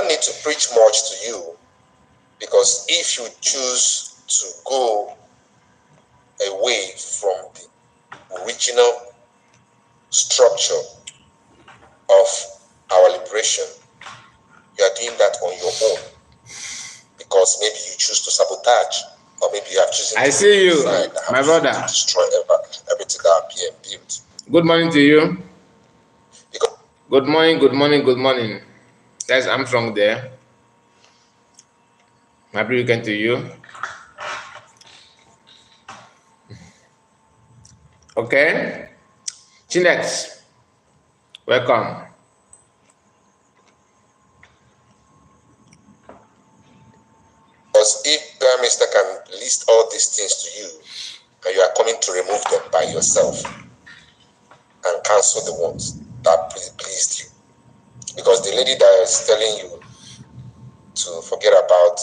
don't need to preach much to you, because if you choose to go away from the original structure of our liberation, you are doing that on your own, because maybe you choose to sabotage, or maybe you have chosen I see you, my brother, to destroy everything that PM built. Good morning to you. Because good morning, good morning, good morning. Guys, I'm strong there. Happy weekend to you. Okay, Chinex, welcome. Because if Prime Minister can list all these things to you, and you are coming to remove them by yourself and cancel the ones that pleased you, because the lady that is telling you to forget about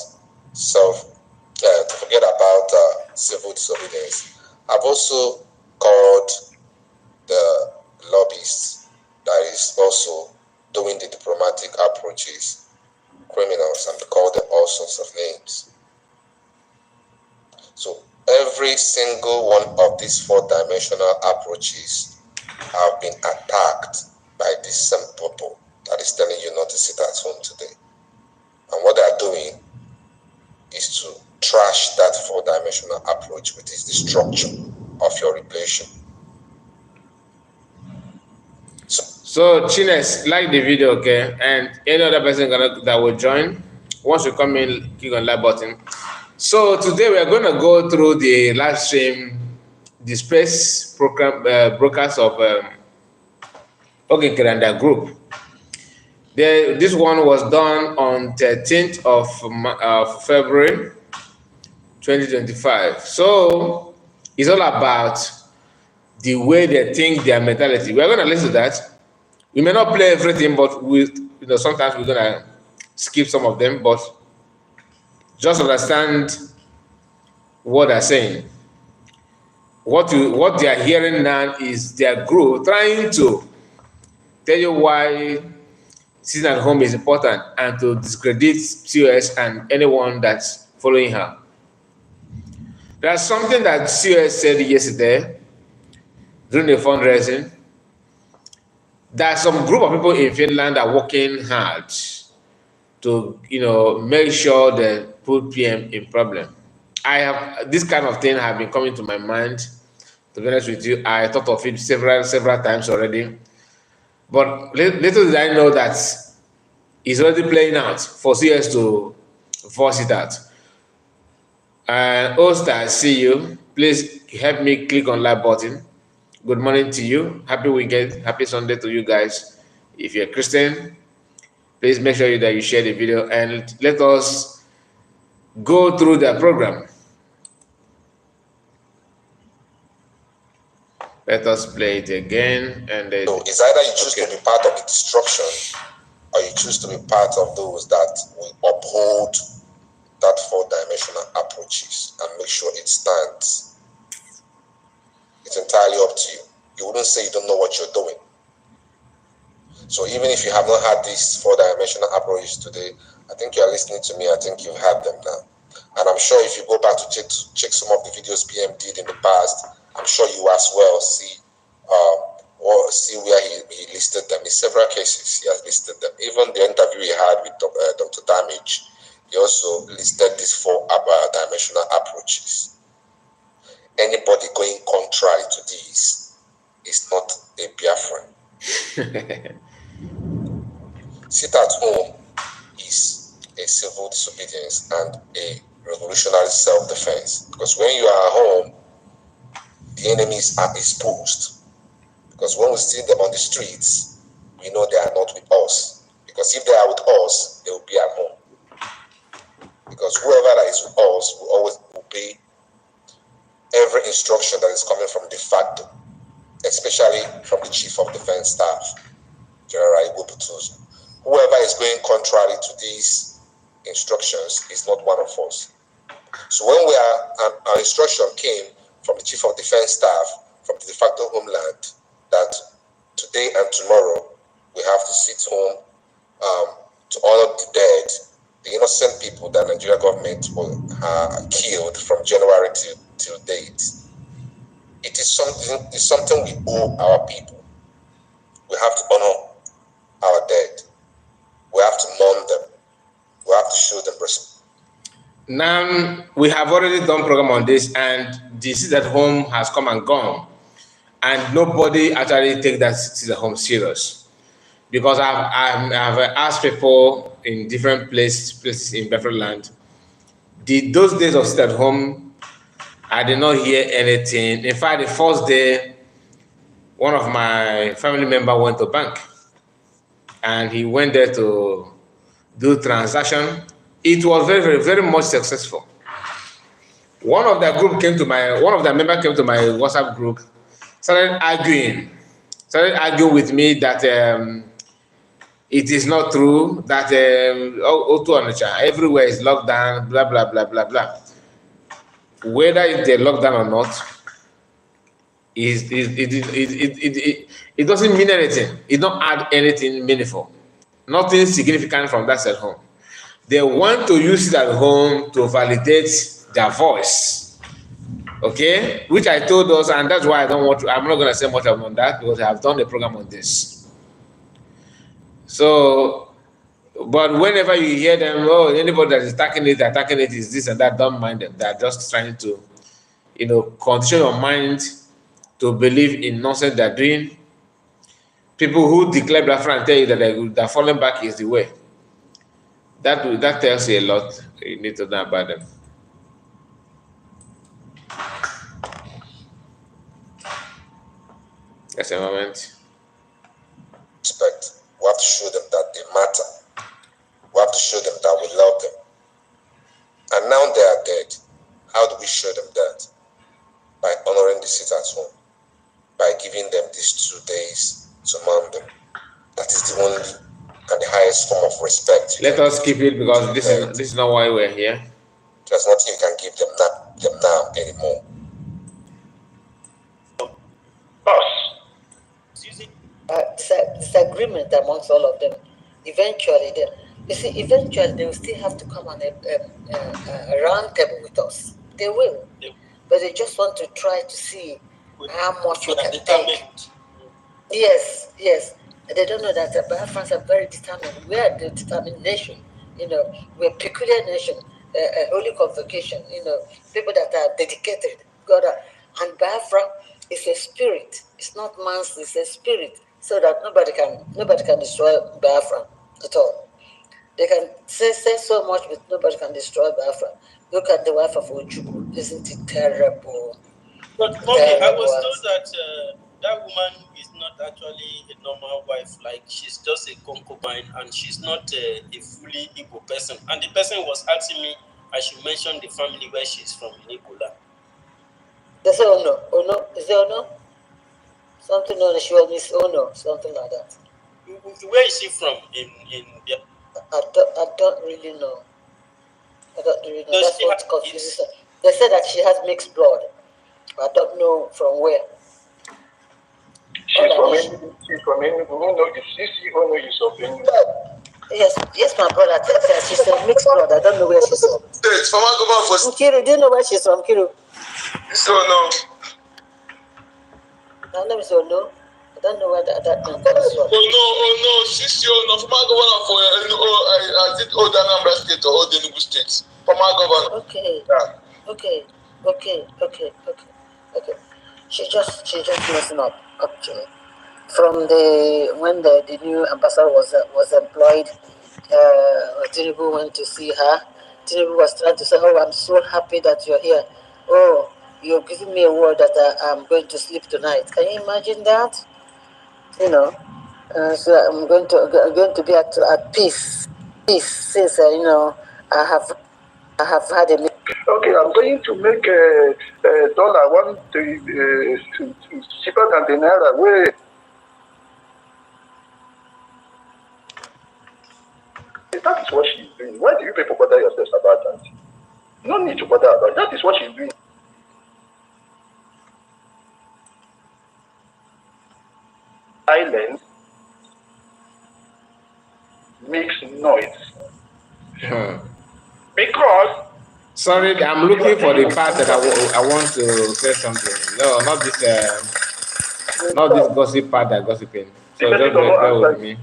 civil disobedience, I've also called the lobbyists that is also doing the diplomatic approaches criminals, and call them all sorts of names. So every single one of these four-dimensional approaches have been attacked by this same people that is telling you not to sit at home today. And what they are doing is to trash that four-dimensional approach, which is the structure of your relation. So Chines, like the video, okay? And any other person that will join, once you come in, click on like button. So today we are going to go through the live stream, the space program broadcast of Nkere and their group. This one was done on 13th of February 2025. So it's all about the way they think, their mentality. We're going to listen to that. We may not play everything, but sometimes we're going to skip some of them, but just understand what they're saying. What they are hearing now is their group trying to tell you why sitting at home is important and to discredit COS and anyone that's following her. There's something that COS said yesterday during the fundraising, that some group of people in Finland are working hard to make sure they put PM in problem. This kind of thing have been coming to my mind. To be honest with you, I thought of it several times already. But little did I know that it's already playing out for CS to force it out. And Oster, I see you. Please help me click on like button. Good morning to you. Happy weekend. Happy Sunday to you guys. If you're a Christian, please make sure that you share the video and let us go through the program. Let us play it again. And then, so it's either you choose to be part of the destruction, or you choose to be part of those that will uphold that four-dimensional approaches and make sure it stands. It's entirely up to you. You wouldn't say you don't know what you're doing. So even if you have not had these four-dimensional approaches today, I think you're listening to me. I think you've had them now. And I'm sure if you go back to check some of the videos PM did in the past, I'm sure you as well see where he listed them. In several cases, he has listed them. Even the interview he had with Dr. Damage, he also listed these four-dimensional approaches. Anybody going contrary to these is not a Biafran. Sit at home is a civil disobedience and a revolutionary self-defense. Because when you are at home, the enemies are exposed. Because when we see them on the streets, we know they are not with us. Because if they are with us, they will be at home. Because whoever that is with us will always obey every instruction that is coming from de facto, especially from the Chief of Defense Staff, General Igbo. Whoever is going contrary to these instructions is not one of us. So when our instruction came from the Chief of Defense Staff, from the de facto homeland, that today and tomorrow we have to sit home to honor the dead, the innocent people that Nigeria government will killed from January till date. It is something we owe our people. We have to honor our dead. We have to mourn them. We have to show them respect. Now, we have already done program on this, and the sit at home has come and gone, and nobody actually take that sit at home serious, because I've asked people in different places in Bedford land. Those days of sit at home, I did not hear anything. In fact, the first day, one of my family member went to bank, and he went there to do transaction. It was very, very, very much successful. One of the member came to my WhatsApp group, started arguing with me that it is not true that Otu Onitsha everywhere is locked down, blah blah blah blah blah. Whether it's a lockdown or not, it doesn't mean anything. It don't add anything meaningful, nothing significant from that at home. They want to use it at home to validate their voice. Okay, which I told us, and that's why I'm not going to say much on that, because I have done a program on this. So, but whenever you hear them, oh, anybody that is attacking it is this and that, don't mind them. They're just trying to, condition your mind to believe in nonsense they're doing. People who declare Biafra and tell you that they're falling back is the way. That tells you a lot. You need to know about them. Just a moment. Respect. We have to show them that they matter. We have to show them that we love them. And now they are dead. How do we show them that? By honoring the sit at home. By giving them these 2 days to mourn them. That is the only and the highest form of respect. Let us keep it, because this is not why we're here. There's nothing you can give them now anymore. Disagreement amongst all of them. Eventually, they will still have to come on a round table with us. They will, but they just want to try to see how much we can take. Yes. They don't know that the Biafrans are very determined. We are the determined nation. We're a peculiar nation, a holy convocation. People that are dedicated. God, and Biafra is a spirit. It's not man's. It's a spirit. So that nobody can destroy Biafra at all. They can say so much, but nobody can destroy Biafra. Look at the wife of Ojukwu. Isn't it terrible? But mommy, I was told that that woman is not actually a normal wife. Like, she's just a concubine, and she's not a fully Igbo person. And the person was asking me, I should mention the family where she's from in Igbo. They say Ono. Is there Ono? Something on she was Miss Ono, something like that. Where is she from in the... I don't really know. That's what confuses her. They say that she has mixed blood. I don't know from where. She's from Enugu. She's Ono is of Enugu. Yes, my brother. She's a mixed blood. I don't know where she's from. It's from Nkere, do you know where she's from, Nkere? So no. I never saw no. I don't know where that comes from. Oh no, she's no former governor for I think Old Anambra State or Old Enugu State. Former governor. Okay. Yeah. Okay. She just messing up actually. From when the new ambassador was employed, Tinubu went to see her. Tinubu was trying to say, "Oh, I'm so happy that you're here. Oh, you're giving me a word that I'm going to sleep tonight." Can you imagine that? So I'm going to be at peace since I have had a. Okay, I'm going to make a dollar cheaper than the naira. Wait. That is what she's doing. Why do you people bother yourselves about that? No need to bother about it. That is what she's doing. Islands makes noise. Because sorry, I'm looking for the part that I want to say something. No, not this gossip part that gossiping. So just bear with me.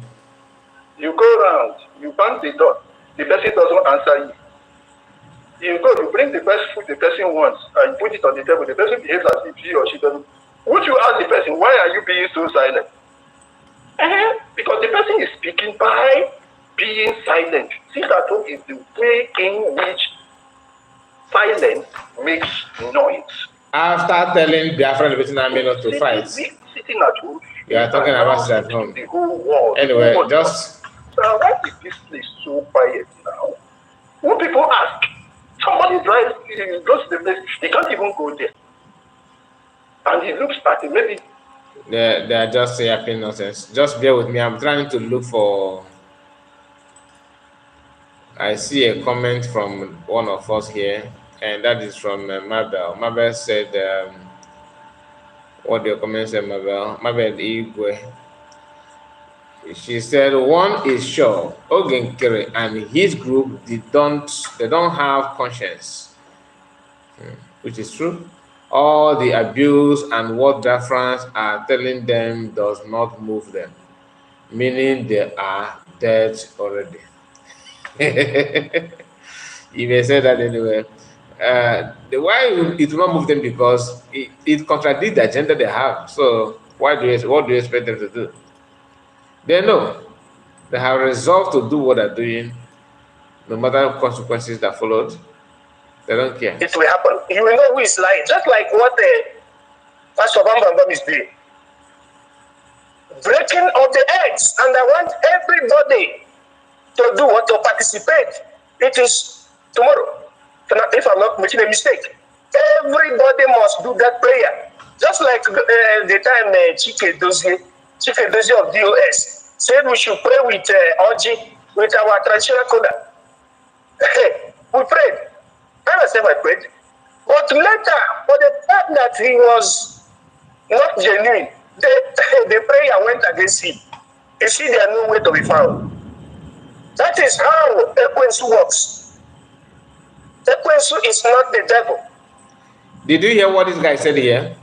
You go around, you bang the door, the person doesn't answer you. You go, you bring the best food the person wants, and you put it on the table. The person behaves as if he or she doesn't. Would you ask the person, why are you being so silent? Because the person is speaking by being silent. See, that is the way in which silence makes noise. After telling Biafran Vietnam not to fight, sitting at home, you are talking about it at home. The whole world. Anyway, just. So why is this place so quiet now? When people ask, somebody drives, he goes to the place, he can't even go there. And he looks at it, maybe. They are just yapping nonsense. Just bear with me. I'm trying to look for. I see a comment from one of us here, and that is from Mabel. Mabel said, what do your comments say, Mabel? Mabel Igwe. She said, one is sure, Nkere and his group, they don't have conscience, which is true. All the abuse and what Biafrans are telling them does not move them, meaning they are dead already. You may say that anyway. Why it will not move them? Because it contradicts the agenda they have. So what do you expect them to do? They know. They have resolved to do what they're doing, no matter the consequences that followed. They don't care. It will happen. You will know who is lying. Just like what Pastor Bambam is doing. Breaking of the eggs. And I want everybody to do what? To participate. It is tomorrow. If I'm not making a mistake. Everybody must do that prayer. Just like the time Chike Dozie of DOS said we should pray with Oji, with our traditional coda. We prayed. I myself I prayed. But later, for the fact that he was not genuine, the prayer went against him. You see, there are no way to be found. That is how Ekwensu works. Ekwensu is not the devil. Did you hear what this guy said here?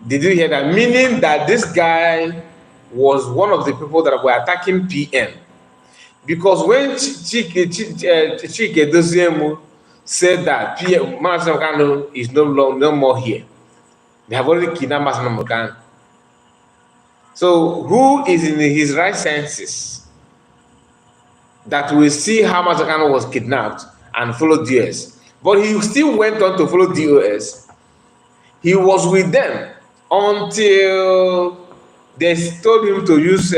Did you hear that? Meaning that this guy was one of the people that were attacking PM. Because when Chike Doziemu said that PM Masamokano is no more here, they have already kidnapped Masamokano. So who is in his right senses that will see how Masamokano was kidnapped and followed DOS? But he still went on to follow DOS. He was with them until they told him to use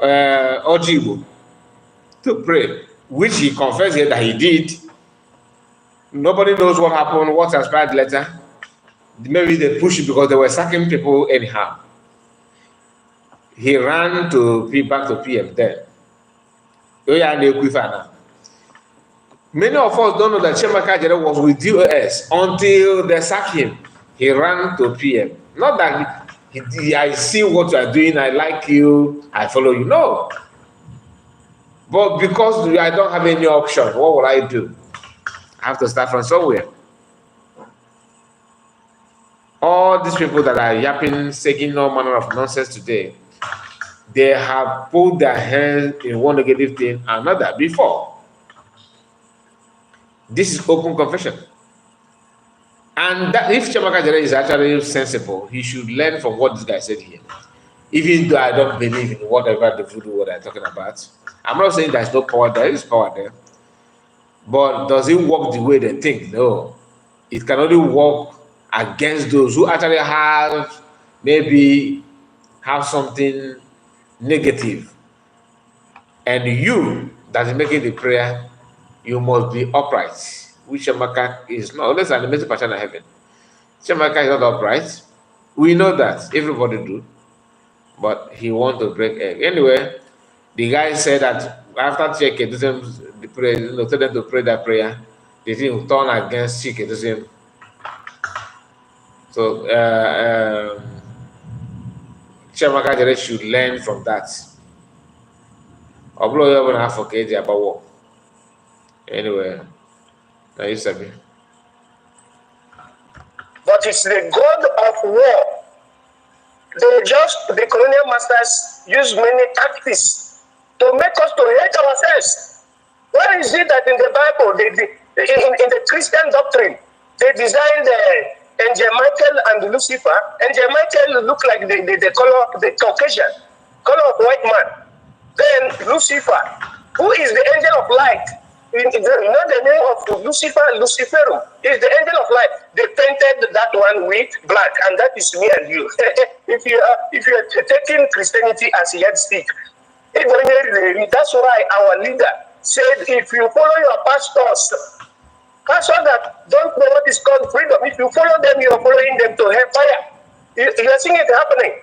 Ojibo to pray, which he confessed here that he did. Nobody knows what happened, what transpired later. Maybe they pushed it because they were sacking people anyhow. He ran back to PM then. Many of us don't know that Chiamaka Jere was with DOS until they sacked him. He ran to PM. Not that I see what you are doing, I like you, I follow you. No. But because I don't have any option, what will I do? I have to start from somewhere. All these people that are yapping, saying no manner of nonsense today, they have put their hands in one negative thing or another before. This is open confession. And that if Chiamaka Jere is actually sensible, he should learn from what this guy said here. Even though I don't believe in whatever the voodoo what I'm talking about. I'm not saying there's no power, there is power there. But does it work the way they think? No. It can only work against those who actually have something negative. And you that is making the prayer, you must be upright. Which Chiamaka is not, unless I'm the message person of heaven. Chiamaka is not upright. We know that. Everybody do. But he wants to break egg. Anyway, the guy said that after Chike Doziemu, the prayer, told them to pray that prayer, they didn't turn against Chike Doziemu. So Chiamaka should learn from that. Although you have to forget about war. Anyway, now you sabi. But it's the god of war. The colonial masters use many tactics to make us to hate ourselves. Where is it that in the Bible, in the Christian doctrine, they designed Angel Michael and Lucifer? Angel Michael looked like the color, the Caucasian, color of white man. Then Lucifer, who is the angel of light. You know the name of Lucifer, Luciferum, is the angel of light. They painted that one with black, and that is me and you. if you are taking Christianity as a yardstick, that's why our leader said, if you follow your pastors that don't know what is called freedom, if you follow them, you are following them to hellfire. You are seeing it happening.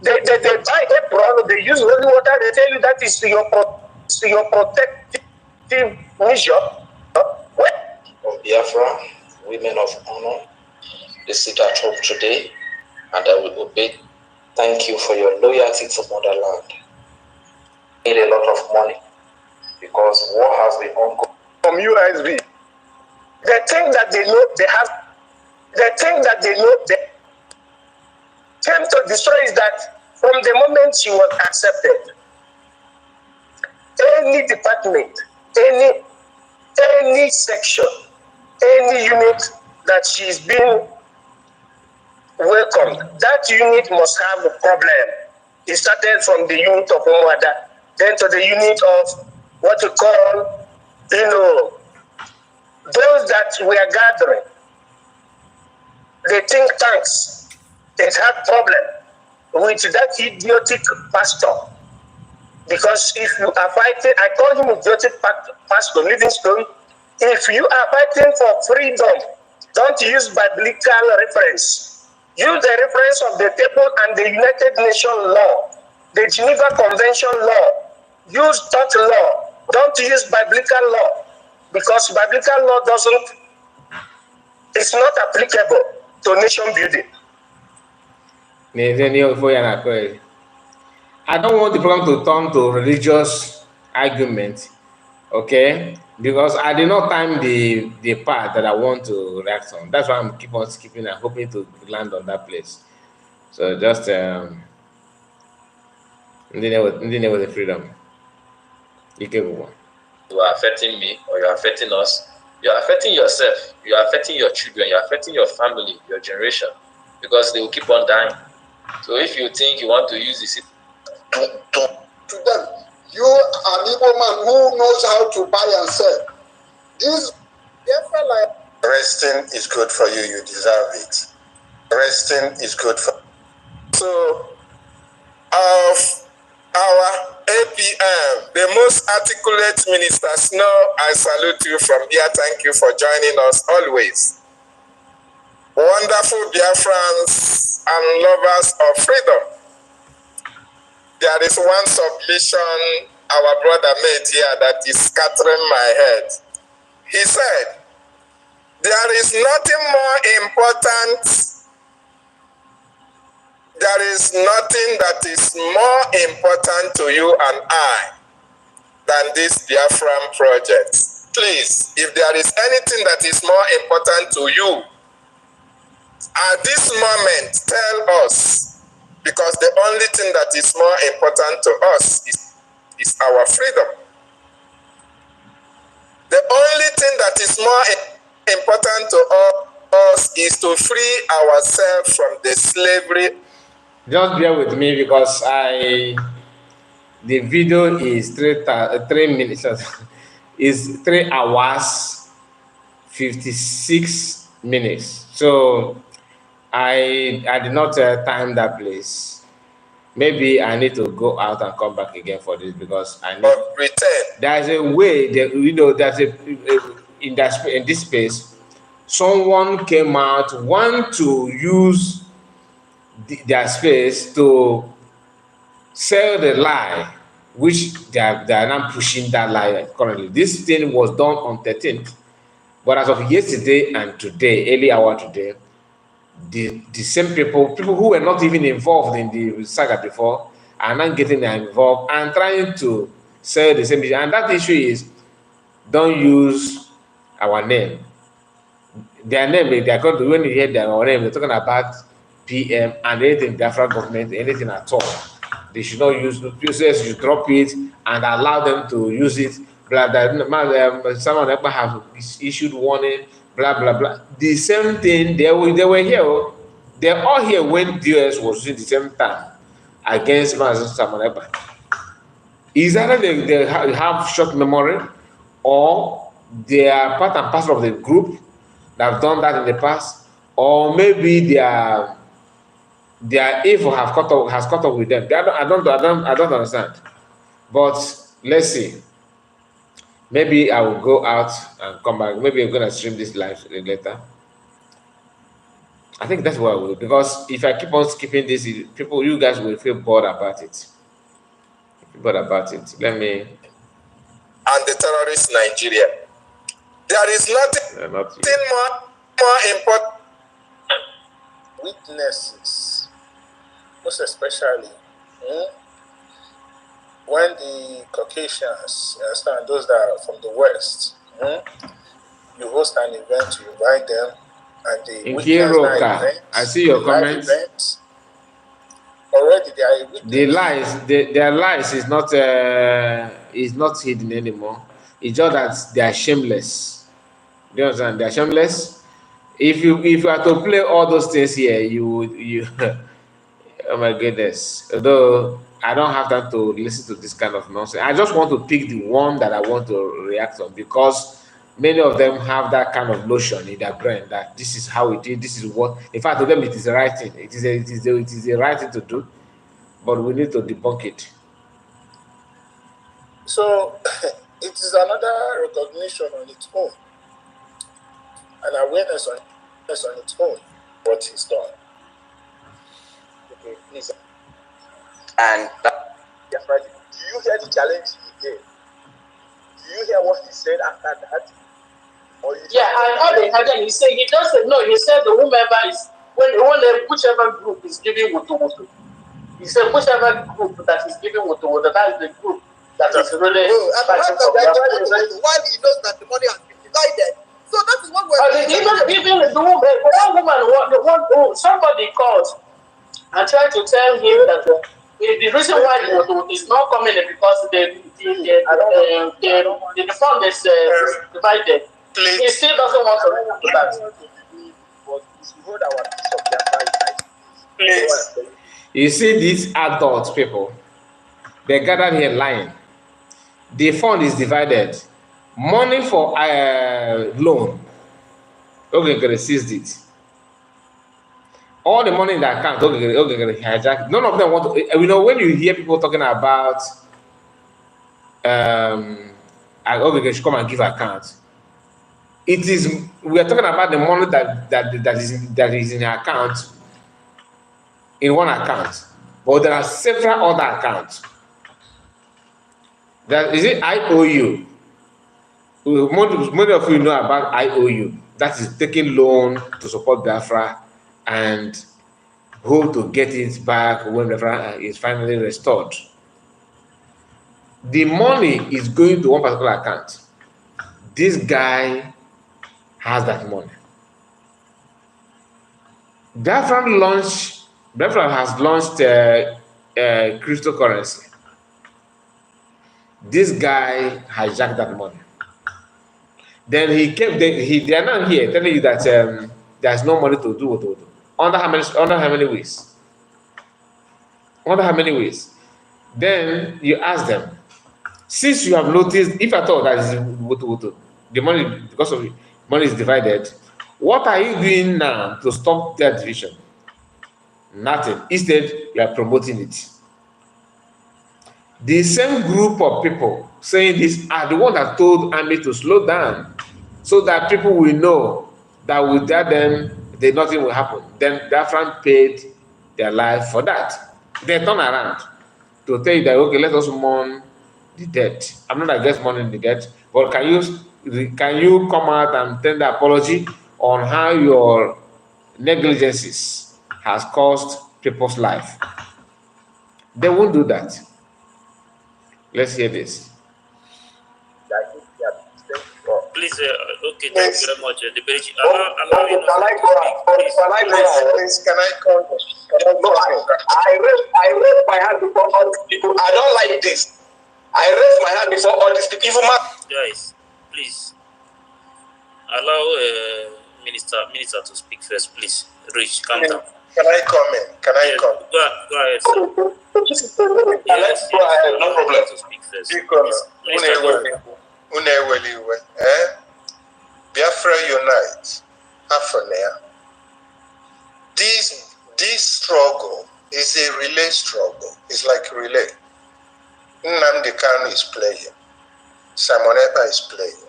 They buy apron, they use holy water, they tell you that is your protective measure. Of Biafra, women of honor, they sit at home today, and I will obey. Thank you for your loyalty to motherland. Need a lot of money because war has been ongoing. From USB, they think that they know they have. They think that they know they attempt to destroy is that from the moment she was accepted, any department, any section, any unit that she's been welcomed, that unit must have a problem. It started from the unit of Umwada, then to the unit of what you call, those that were gathering, the think tanks, they had problem with that idiotic pastor. Because if you are fighting, I call him idiotic pastor, Livingstone. If you are fighting for freedom, don't use biblical reference. Use the reference of the table and the United Nations law, the Geneva Convention law. Use that law. Don't use biblical law, because biblical law it's not applicable to nation building. I don't want the program to turn to religious argument, okay? Because I did not time the part that I want to react on. That's why I'm keep on skipping and hoping to land on that place. So just with the freedom. You are affecting me, or you are affecting us. You are affecting yourself. You are affecting your children. You are affecting your family, your generation, because they will keep on dying. So if you think you want to use this to them, you are an evil man who knows how to buy and sell. This resting is good for you. You deserve it. Resting is good for. So, of our APM, the most articulate minister Snow, I salute you from here. Thank you for joining us always. Wonderful Biafrans and lovers of freedom. There is one submission our brother made here that is scattering my head. He said, there is nothing more important. There is nothing that is more important to you and I than this Biafran project. Please, if there is anything that is more important to you, at this moment, tell us. Because the only thing that is more important to us is our freedom. The only thing that is more important to us is to free ourselves from the slavery. Just bear with me because the video is 3 minutes. Is 3 hours 56 minutes. So I did not time that place. Maybe I need to go out and come back again for this because I need return. There's a way that there's in this space, someone came out want to use their space to sell the lie, which they are now pushing that lie currently. This thing was done on 13th, but as of yesterday and today, early hour today, the same people who were not even involved in the saga before are now getting involved and trying to sell the same issue. And that issue is, don't use our name. Their name, they are going to, when you hear their name, they're talking about PM and anything Biafra government, anything at all. They should not use users, you drop it and allow them to use it. Blah blah. Someone ever have issued warning. Blah blah blah. The same thing. They were here. They're all here when DS was using the same time against Samuel Ekpa. Is either they have short memory, or they are part and parcel of the group that have done that in the past, or maybe their evil has caught up with them. I don't understand. But let's see. Maybe I will go out and come back. Maybe I'm gonna stream this live later. I think that's what I will, because if I keep on skipping this, you guys will feel bored about it. Let me. And the terrorist Nigeria. There is nothing more important. Witnesses, most especially when the Caucasians, you understand, those that are from the West, you host an event, you invite them, and they witness that event. I see your comments. Already they are witness. The lies, their lies is not hidden anymore. It's just that they are shameless. Do you understand? They are shameless. If you are to play all those things here, you oh my goodness. Although I don't have time to listen to this kind of nonsense. I just want to pick the one that I want to react on, because many of them have that kind of notion in their brain that this is how it is, this is what. In fact, to them it is the right thing. It is the right thing to do, but we need to debunk it. So it is another recognition on its own, an awareness on its own what he's done. Okay, please. And do you hear the challenge he gave? Do you hear what he said after that? I heard it. He said he just said no. He said the whomever is whichever group is giving wutu. He said whichever group that is giving wutu, that is the group that is really. While he knows that the money has been divided. So that is what we're even the woman, somebody called and tried to tell him that the reason why the is not coming is because the fund is divided. Please. He still doesn't want to do that. Please. You see these adult people, they gathered here lying. The fund is divided. Money for loan. Okay, Nkere seized it. All the money in the account, okay, hijack. None of them want to. You know, when you hear people talking about, okay, should come and give account. It is, we are talking about the money that is in the account, in one account, but there are several other accounts. That is it. IOU. Many of you know about IOU. That is taking loan to support Biafra and hope to get it back when Biafra is finally restored. The money is going to one particular account. This guy has that money. Biafra has launched cryptocurrency. This guy hijacked that money. Then they are now here telling you that there's no money to do what. Under how many ways? Under how many ways? Then you ask them, since you have noticed, if at all that is what, the money, because of money is divided, what are you doing now to stop that division? Nothing. Instead, you are promoting it. The same group of people saying this are the ones that told army to slow down, so that people will know that without them, nothing will happen. Then Biafran paid their life for that. They turn around to tell you that, okay, let us mourn the debt. I'm not against mourning the debt, but can you come out and tender apology on how your negligences has cost people's life. They won't do that. Let's hear this. Please, okay, thank you very much. The bridge. Can I call? No, I raised my hand before all these people. I don't like this. I raised my hand before all these people. Guys, please allow minister to speak first, please. Rich, calm down. Can I comment? Can I comment? Go ahead, sir. Yes, no problem. To speak first. Biafra unite. Afronia. This struggle is a relay struggle. It's like a relay. Nnamdi Kanu is playing. Simon Ekpa is playing.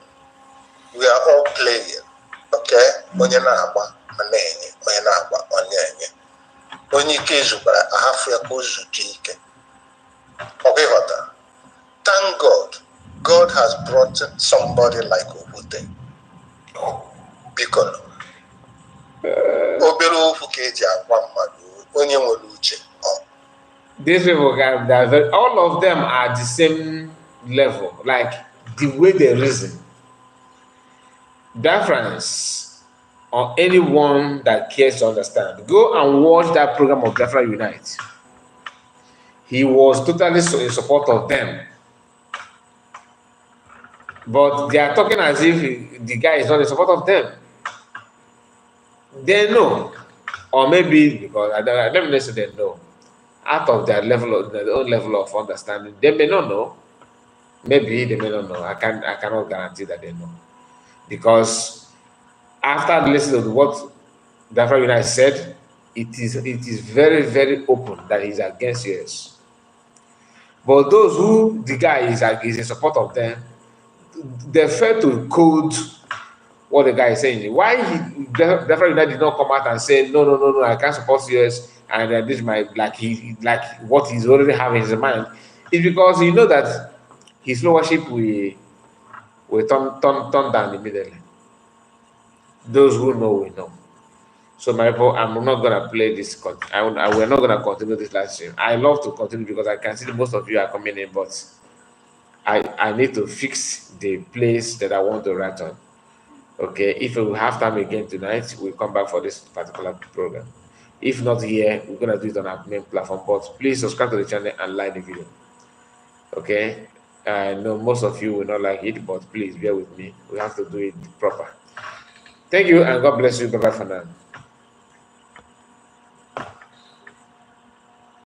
We are all playing. Okay? Onye na-agba onye na-agba onye. Onye ike zubara ahafu ya kuzuki ike. Okay, Hota. Thank God. God has brought somebody like Obute. Because these people, all of them are the same level, like the way they reason. Difference or anyone that cares to understand, go and watch that program of Biafra Unite. He was totally in support of them. But they are talking as if the guy is not in support of them. They know. Or maybe because I don't necessarily know. Out of their own level of understanding, they may not know. Maybe they may not know. I cannot guarantee that they know. Because after listening to what Biafra Unite said, it is very, very open that he's against US. But those who the guy is in support of them, they fail to code what the guy is saying. Why Biafra Unite did not come out and say no, I can't support US and this is my like what he's already having in his mind, is because you know that his followership will turn down immediately. Those who know will know. So my people, I'm not gonna play this. We're not gonna continue this live stream. I love to continue because I can see most of you are coming in, but I need to fix the place that I want to write on. Okay, if we have time again tonight, we'll come back for this particular program. If not here, we're gonna do it on our main platform. But please subscribe to the channel and like the video. Okay, I know most of you will not like it, but please bear with me. We have to do it proper. Thank you and God bless you. Bye bye for now.